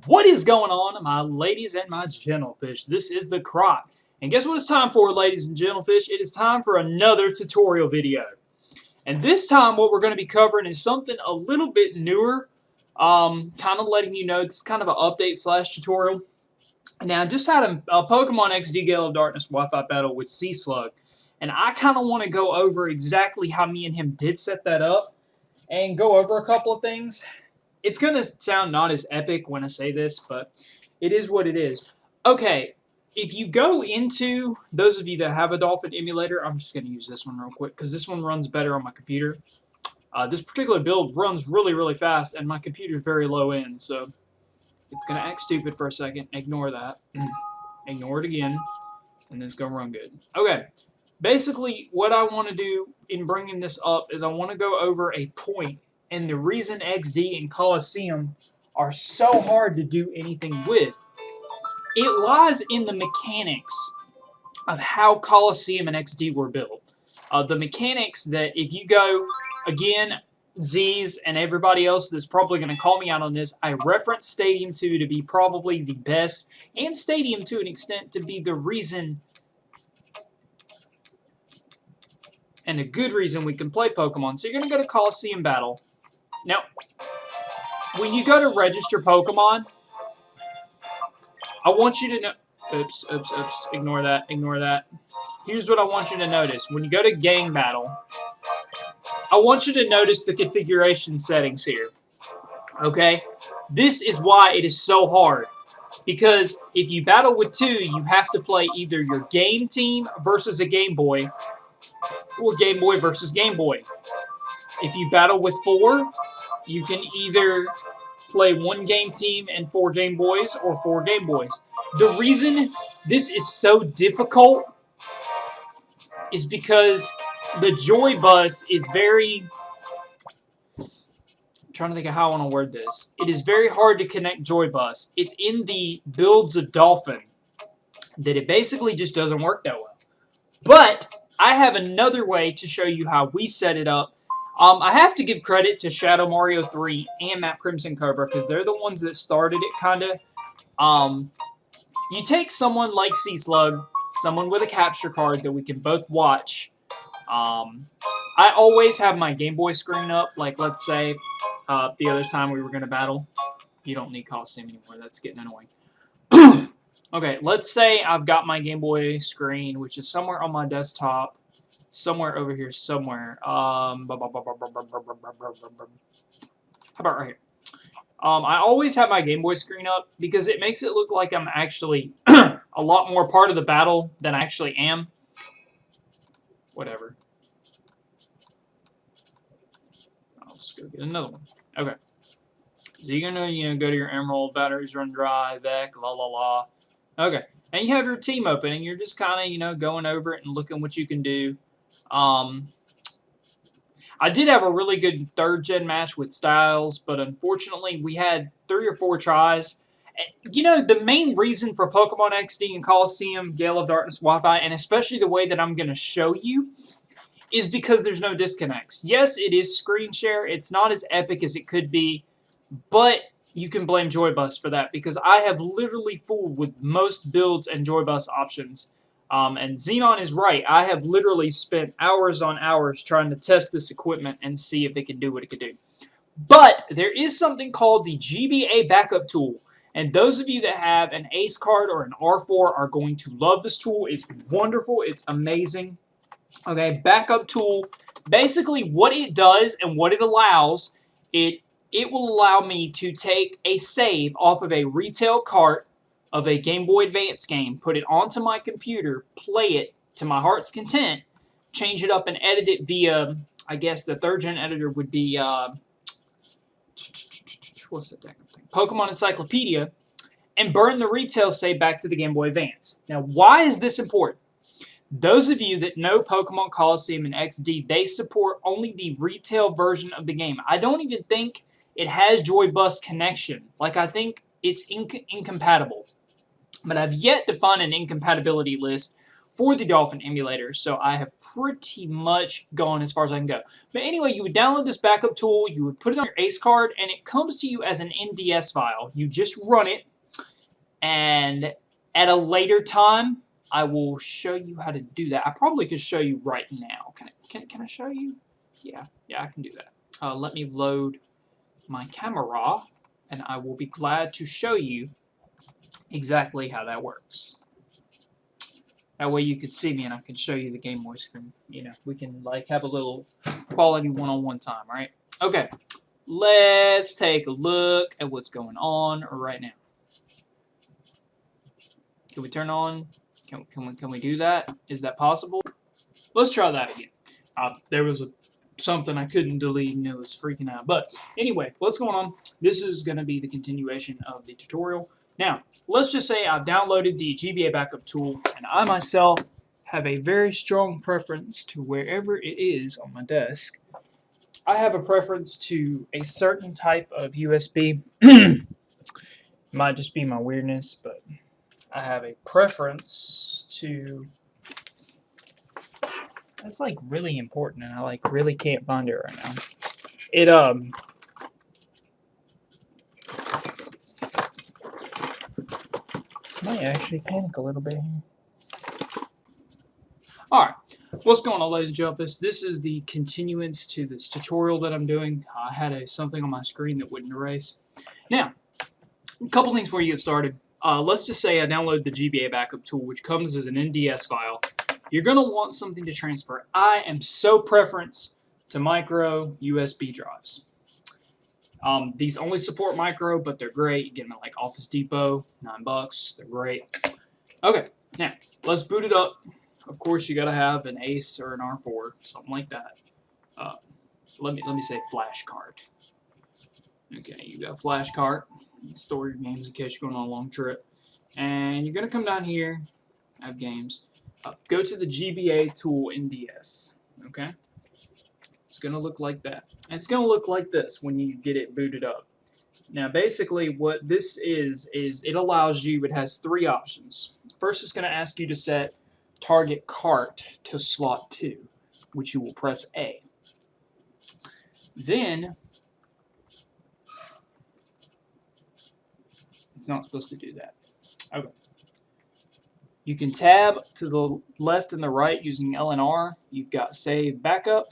What is going on, my ladies and my gentlefish? This is the Croc. And guess what it's time for, ladies and gentlefish? It is time for another tutorial video. And this time what we're going to be covering is something a little bit newer. Kind of letting you know, it's kind of an update slash tutorial. Now, I just had a Pokemon XD Gale of Darkness Wi-Fi battle with Slug. And I kind of want to go over exactly how me and him did set that up. And go over a couple of things. It's going to sound not as epic when I say this, but it is what it is. Okay, if you go into, those of you that have a Dolphin emulator, I'm just going to use this one real quick because this one runs better on my computer. This particular build runs really, really fast, and my computer's very low end, so it's going to act stupid for a second. Ignore that. Ignore it again, and it's going to run good. Okay, basically what I want to do in bringing this up is I want to go over a point. And the reason XD and Coliseum are so hard to do anything with, it lies in the mechanics of how Coliseum and XD were built. The mechanics that if you go, again, Z's and everybody else that's probably going to call me out on this, I reference Stadium 2 to be probably the best, and Stadium to an extent to be the reason and a good reason we can play Pokemon. So you're going to go to Coliseum Battle. Now, when you go to register Pokemon, I want you to know... Oops, ignore that. Here's what I want you to notice. When you go to Gang Battle, I want you to notice the configuration settings here. Okay? This is why it is so hard. Because if you battle with 2, you have to play either your game team versus a Game Boy, or Game Boy versus Game Boy. If you battle with 4, you can either play 1 game team and 4 Game Boys or 4 Game Boys. The reason this is so difficult is because the Joy Bus is very... I'm trying to think of how I want to word this. It is very hard to connect Joy Bus. It's in the builds of Dolphin that it basically just doesn't work that well. But I have another way to show you how we set it up. I have to give credit to Shadow Mario 3 and Map Crimson Cobra because they're the ones that started it, kind of. You take someone like Slug, someone with a capture card that we can both watch. I always have my Game Boy screen up, like let's say the other time we were going to battle. You don't need Coliseum anymore, that's getting annoying. Okay, let's say I've got my Game Boy screen, which is somewhere on my desktop. Somewhere over here, somewhere. How about right here? I always have my Game Boy screen up because it makes it look like I'm actually a lot more part of the battle than I actually am. Whatever. I'll just go get another one. Okay. So you're gonna, go to your Emerald, batteries run dry, Vec, la la la. Okay. And you have your team open, and you're just kind of, going over it and looking what you can do. I did have a really good 3rd gen match with Styles, but unfortunately we had 3 or 4 tries. The main reason for Pokemon XD and Coliseum, Gale of Darkness, Wi-Fi, and especially the way that I'm going to show you, is because there's no disconnects. Yes, it is screen share. It's not as epic as it could be, but you can blame Joybus for that because I have literally fooled with most builds and Joybus options. And Xenon is right. I have literally spent hours on hours trying to test this equipment and see if it can do what it can do. But there is something called the GBA backup tool. And those of you that have an ACE card or an R4 are going to love this tool. It's wonderful. It's amazing. Okay, backup tool. Basically what it does and what it allows, it will allow me to take a save off of a retail cart of a Game Boy Advance game, put it onto my computer, play it to my heart's content, change it up and edit it via, I guess the 3rd gen editor would be, what's that thing? Pokemon Encyclopedia, and burn the retail save back to the Game Boy Advance. Now, why is this important? Those of you that know Pokemon Coliseum and XD, they support only the retail version of the game. I don't even think it has Joy Bus connection. Like, I think it's incompatible. But I've yet to find an incompatibility list for the Dolphin emulator, so I have pretty much gone as far as I can go. But anyway, you would download this backup tool, you would put it on your ACE card, and it comes to you as an NDS file. You just run it, and at a later time, I will show you how to do that. I probably could show you right now. Can I show you? Yeah, I can do that. Let me load my camera, and I will be glad to show you exactly how that works. That way you can see me and I can show you the Game Boy screen. You know, we can like have a little quality one-on-one time, right? Okay, let's take a look at what's going on right now. Can we turn on? Can we do that? Is that possible? Let's try that again. There was something I couldn't delete and it was freaking out. But anyway, what's going on? This is going to be the continuation of the tutorial. Now, let's just say I've downloaded the GBA backup tool, and I myself have a very strong preference to wherever it is on my desk. I have a preference to a certain type of USB. Might just be my weirdness, but I have a preference to... That's like really important, and I like really can't find it right now. It might actually panic a little bit here. Alright, what's going on, ladies and gentlemen? This is the continuance to this tutorial that I'm doing. I had something on my screen that wouldn't erase. Now, a couple things before you get started. Let's just say I downloaded the GBA backup tool, which comes as an NDS file. You're going to want something to transfer. I am so preference to micro USB drives. These only support micro, but they're great. You get them at like Office Depot, $9. They're great. Okay, now let's boot it up. Of course, you got to have an ACE or an R4, something like that. Let me say flash card. Okay, you got a flash card. Store your games in case you're going on a long trip. And you're going to come down here. I have games. Go to the GBA tool NDS. Okay. It's going to look like that. And it's going to look like this when you get it booted up. Now, basically, what this is it allows you, it has three options. First, it's going to ask you to set target cart to slot 2, which you will press A. Then, it's not supposed to do that. Okay. You can tab to the left and the right using L and R. You've got Save Backup,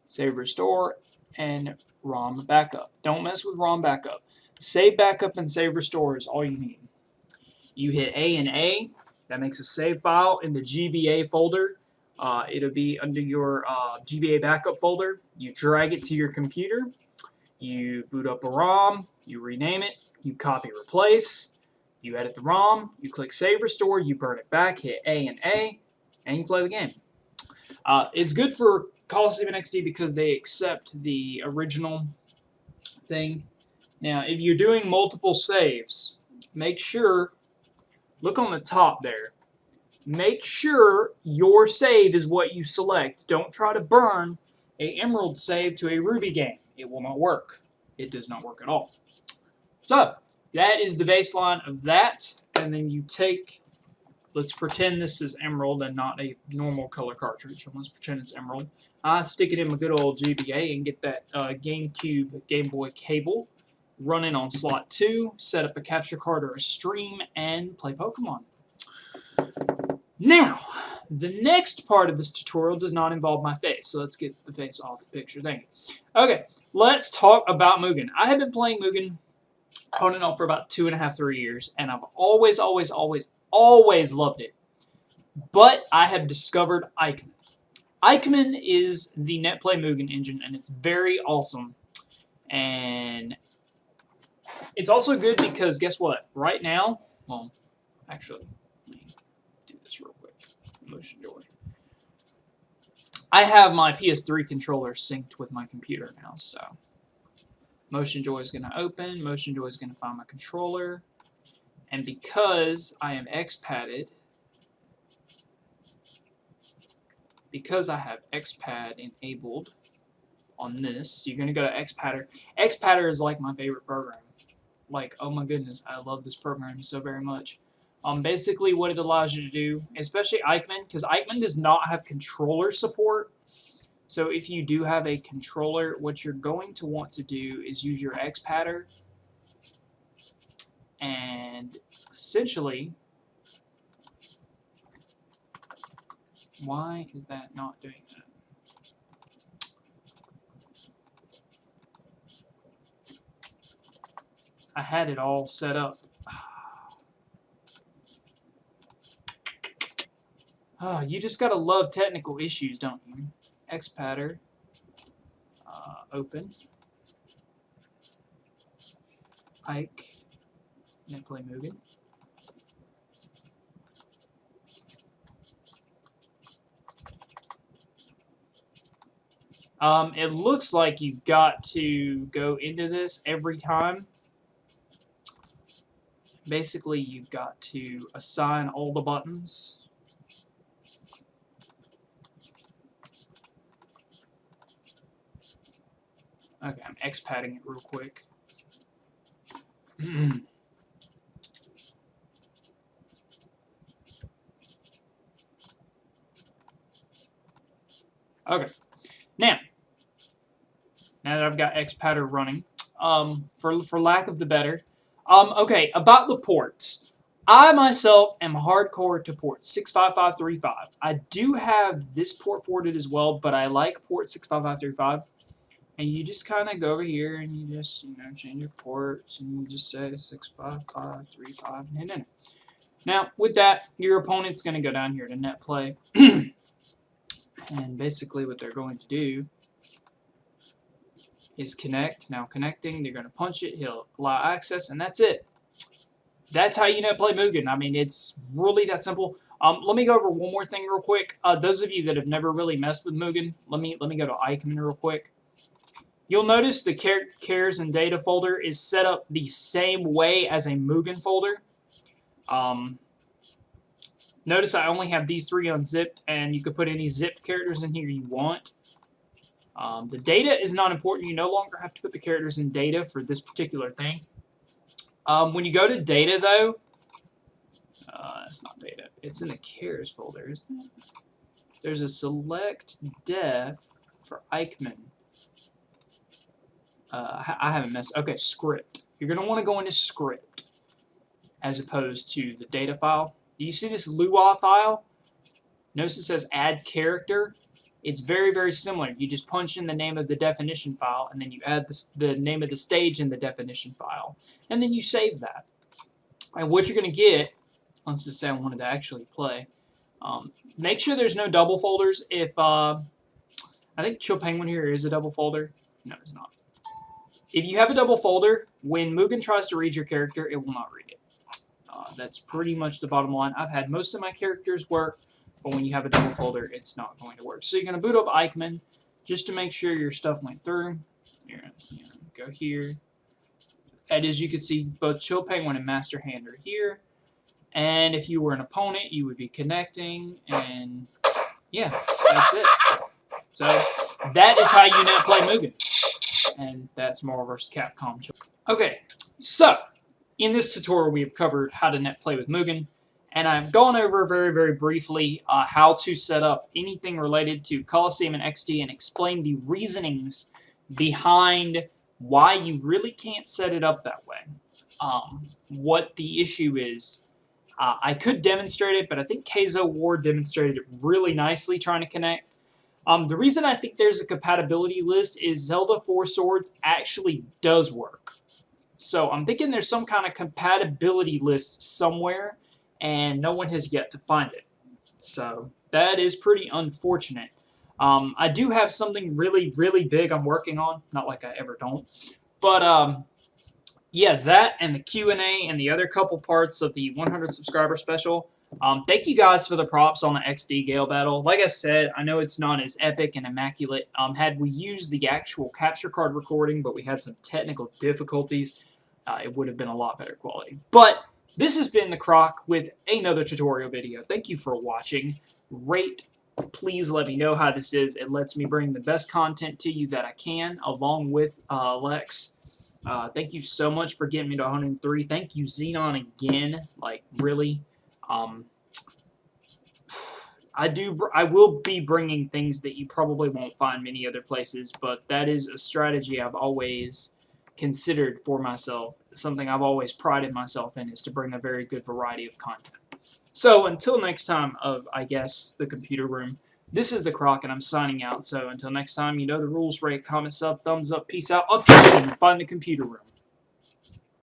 Save Restore, and ROM Backup. Don't mess with ROM Backup. Save Backup and Save Restore is all you need. You hit A and A. That makes a save file in the GBA folder. It'll be under your GBA backup folder. You drag it to your computer. You boot up a ROM. You rename it. You copy replace. You edit the ROM, you click Save Restore, you burn it back, hit A, and you play the game. It's good for Coliseum XD because they accept the original thing. Now, if you're doing multiple saves, make sure, look on the top there, make sure your save is what you select. Don't try to burn a Emerald save to a Ruby game. It will not work. It does not work at all. So, that is the baseline of that, and then you take, let's pretend this is Emerald and not a normal color cartridge. Let's pretend it's Emerald. I stick it in my good old GBA and get that GameCube Game Boy cable, run it on slot 2, set up a capture card or a stream, and play Pokemon. Now, the next part of this tutorial does not involve my face, so let's get the face off the picture. Thank you. Okay, let's talk about Mugen. I have been playing Mugen on and off for about 2.5, 3 years, and I've always loved it. But I have discovered Eichmann. Eichmann is the Netplay Mugen engine, and it's very awesome. And it's also good because, guess what? Right now, well, actually, let me do this real quick. Motion Joy. I have my PS3 controller synced with my computer now, so Motion Joy is going to open, Motion Joy is going to find my controller, and because I am X-padded, because I have X-pad enabled on this, you're going to go to X-padder. X-padder is like my favorite program. Like, oh my goodness, I love this program so very much. Basically what it allows you to do, especially Eichmann, because Eichmann does not have controller support. So if you do have a controller, what you're going to want to do is use your X pattern, and essentially, why is that not doing that? I had it all set up. Oh, you just gotta love technical issues, don't you? X pattern, open, Ike, Netplay Mugen. It looks like you've got to go into this every time. Basically, you've got to assign all the buttons. Okay, I'm X-padding it real quick. Okay, now that I've got X-pattern running, for lack of the better, okay, about the ports. I myself am hardcore to port 65535. I do have this port forwarded as well, but I like port 65535. And you just kind of go over here and you just, change your ports and you just say 65535 and hit enter. Now, with that, your opponent's going to go down here to Netplay. And basically what they're going to do is connect. Now connecting, they're going to punch it, he'll allow access, and that's it. That's how you Netplay Mugen. I mean, it's really that simple. Let me go over one more thing real quick. Those of you that have never really messed with Mugen, let me go to Eichmann real quick. You'll notice the cares and data folder is set up the same way as a Mugen folder. Notice I only have these 3 unzipped, and you could put any zipped characters in here you want. The data is not important. You no longer have to put the characters in data for this particular thing. When you go to data, though, it's not data. It's in the cares folder, isn't it? There's a select def for Eichmann. I haven't messed. Okay, script. You're going to want to go into script as opposed to the data file. Do you see this Lua file? Notice it says add character. It's very, very similar. You just punch in the name of the definition file, and then you add the name of the stage in the definition file, and then you save that. And what you're going to get, let's just say I wanted to actually play, make sure there's no double folders. If I think Chill Penguin here is a double folder. No, it's not. If you have a double folder, when Mugen tries to read your character, it will not read it. That's pretty much the bottom line. I've had most of my characters work, but when you have a double folder, it's not going to work. So you're going to boot up Eichmann just to make sure your stuff went through. You're going to go here. And as you can see, both Chill Penguin and Master Hand are here. And if you were an opponent, you would be connecting. And yeah, that's it. So that is how you Netplay Mugen. And that's Marvel vs. Capcom. Okay, so in this tutorial, we have covered how to Netplay with Mugen. And I've gone over very, very briefly how to set up anything related to Coliseum and XD and explain the reasonings behind why you really can't set it up that way. What the issue is. I could demonstrate it, but I think Keizo Ward demonstrated it really nicely trying to connect. The reason I think there's a compatibility list is Zelda 4 Swords actually does work. So I'm thinking there's some kind of compatibility list somewhere, and no one has yet to find it. So that is pretty unfortunate. I do have something really, really big I'm working on. Not like I ever don't. But yeah, that and the Q&A and the other couple parts of the 100 subscriber special. Thank you guys for the props on the XD Gale battle. Like I said, I know it's not as epic and immaculate. Had we used the actual capture card recording, but we had some technical difficulties, it would have been a lot better quality. But this has been the Croc with another tutorial video. Thank you for watching. Rate, please let me know how this is. It lets me bring the best content to you that I can, along with Lex. Thank you so much for getting me to 103. Thank you, Xenon, again. Like, really. I will be bringing things that you probably won't find many other places, but that is a strategy I've always considered for myself. Something I've always prided myself in, is to bring a very good variety of content. So until next time of, I guess, the computer room, this is the Croc, and I'm signing out. So until next time, you know the rules. Rate, comment, sub, thumbs up, peace out, up to you, and find the computer room.